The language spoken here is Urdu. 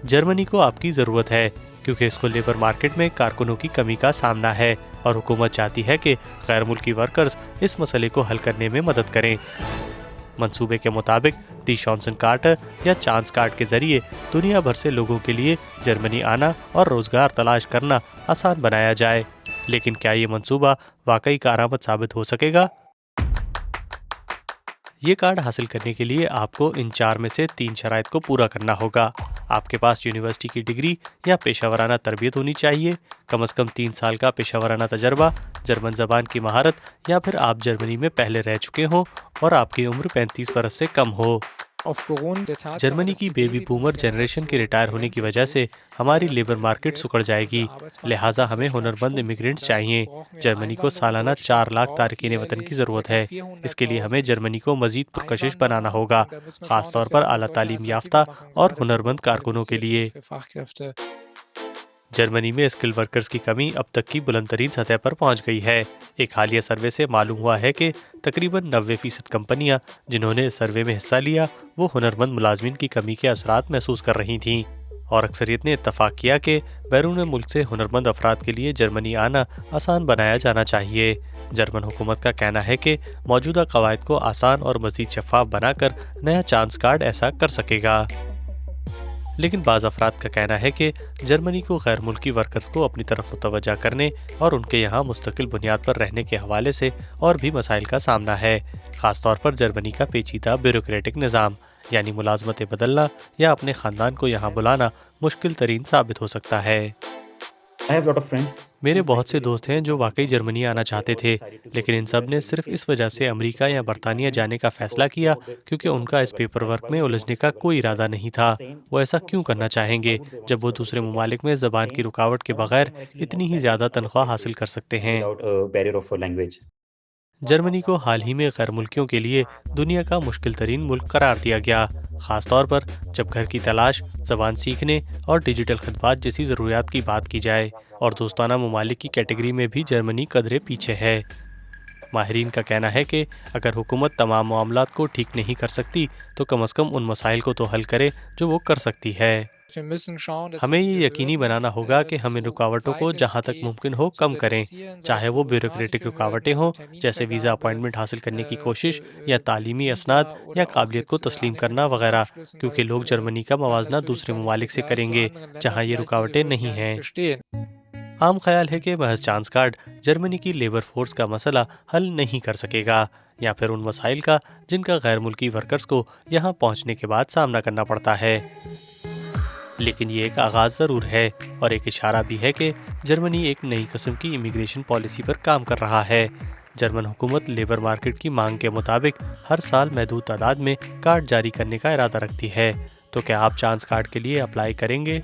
جرمنی کو آپ کی ضرورت ہے کیونکہ اس کو لیبر مارکیٹ میں کارکنوں کی کمی کا سامنا ہے اور حکومت چاہتی ہے کہ غیر ملکی ورکرز اس مسئلے کو حل کرنے میں مدد کریں۔ منصوبے کے مطابق دی شانسن کارٹر یا چانس کارڈ کے ذریعے دنیا بھر سے لوگوں کے لیے جرمنی آنا اور روزگار تلاش کرنا آسان بنایا جائے۔ لیکن کیا یہ منصوبہ واقعی کارآمد ثابت ہو سکے گا؟ یہ کارڈ حاصل کرنے کے لیے آپ کو ان 4 میں سے 3 شرائط کو پورا کرنا ہوگا۔ آپ کے پاس یونیورسٹی کی ڈگری یا پیشہ ورانہ تربیت ہونی چاہیے، کم از کم 3 سال کا پیشہ ورانہ تجربہ، جرمن زبان کی مہارت، یا پھر آپ جرمنی میں پہلے رہ چکے ہوں اور آپ کی عمر 35 برس سے کم ہو۔ جرمنی کی بیبی بومر جنریشن کے ریٹائر ہونے کی وجہ سے ہماری لیبر مارکیٹ سکڑ جائے گی، لہٰذا ہمیں ہنرمند امیگرینٹس چاہیے۔ جرمنی کو سالانہ 4 لاکھ تارکین وطن کی ضرورت ہے۔ اس کے لیے ہمیں جرمنی کو مزید پرکشش بنانا ہوگا، خاص طور پر اعلیٰ تعلیم یافتہ اور ہنرمند کارکنوں کے لیے۔ جرمنی میں اسکل ورکرز کی کمی اب تک کی بلند ترین سطح پر پہنچ گئی ہے۔ ایک حالیہ سروے سے معلوم ہوا ہے کہ تقریباً 90% کمپنیاں جنہوں نے اس سروے میں حصہ لیا وہ ہنرمند ملازمین کی کمی کے اثرات محسوس کر رہی تھیں، اور اکثریت نے اتفاق کیا کہ بیرون ملک سے ہنرمند افراد کے لیے جرمنی آنا آسان بنایا جانا چاہیے۔ جرمن حکومت کا کہنا ہے کہ موجودہ قواعد کو آسان اور مزید شفاف بنا کر نیا چانس کارڈ ایسا کر سکے گا۔ لیکن بعض افراد کا کہنا ہے کہ جرمنی کو غیر ملکی ورکرز کو اپنی طرف متوجہ کرنے اور ان کے یہاں مستقل بنیاد پر رہنے کے حوالے سے اور بھی مسائل کا سامنا ہے، خاص طور پر جرمنی کا پیچیدہ بیوروکریٹک نظام، یعنی ملازمتیں بدلنا یا اپنے خاندان کو یہاں بلانا مشکل ترین ثابت ہو سکتا ہے۔ میرے بہت سے دوست ہیں جو واقعی جرمنی آنا چاہتے تھے، لیکن ان سب نے صرف اس وجہ سے امریکہ یا برطانیہ جانے کا فیصلہ کیا کیونکہ ان کا اس پیپر ورک میں الجھنے کا کوئی ارادہ نہیں تھا۔ وہ ایسا کیوں کرنا چاہیں گے جب وہ دوسرے ممالک میں زبان کی رکاوٹ کے بغیر اتنی ہی زیادہ تنخواہ حاصل کر سکتے ہیں؟ جرمنی کو حال ہی میں غیر ملکیوں کے لیے دنیا کا مشکل ترین ملک قرار دیا گیا، خاص طور پر جب گھر کی تلاش، زبان سیکھنے اور ڈیجیٹل خدمات جیسی ضروریات کی بات کی جائے، اور دوستانہ ممالک کی کیٹیگری میں بھی جرمنی قدرے پیچھے ہے۔ ماہرین کا کہنا ہے کہ اگر حکومت تمام معاملات کو ٹھیک نہیں کر سکتی تو کم از کم ان مسائل کو تو حل کرے جو وہ کر سکتی ہے۔ ہمیں یہ یقینی بنانا ہوگا کہ ہم ان رکاوٹوں کو جہاں تک ممکن ہو کم کریں، چاہے وہ بیوروکریٹک رکاوٹیں ہوں جیسے ویزا اپائنٹمنٹ حاصل کرنے کی کوشش، یا تعلیمی اسناد یا قابلیت کو تسلیم کرنا وغیرہ، کیونکہ لوگ جرمنی کا موازنہ دوسرے ممالک سے کریں گے جہاں یہ رکاوٹیں نہیں ہیں۔ عام خیال ہے کہ محض چانس کارڈ جرمنی کی لیبر فورس کا مسئلہ حل نہیں کر سکے گا، یا پھر ان مسائل کا جن کا غیر ملکی ورکرز کو یہاں پہنچنے کے بعد سامنا کرنا پڑتا ہے۔ لیکن یہ ایک آغاز ضرور ہے اور ایک اشارہ بھی ہے کہ جرمنی ایک نئی قسم کی امیگریشن پالیسی پر کام کر رہا ہے۔ جرمن حکومت لیبر مارکیٹ کی مانگ کے مطابق ہر سال محدود تعداد میں کارڈ جاری کرنے کا ارادہ رکھتی ہے۔ تو کیا آپ چانس کارڈ کے لیے اپلائی کریں گے؟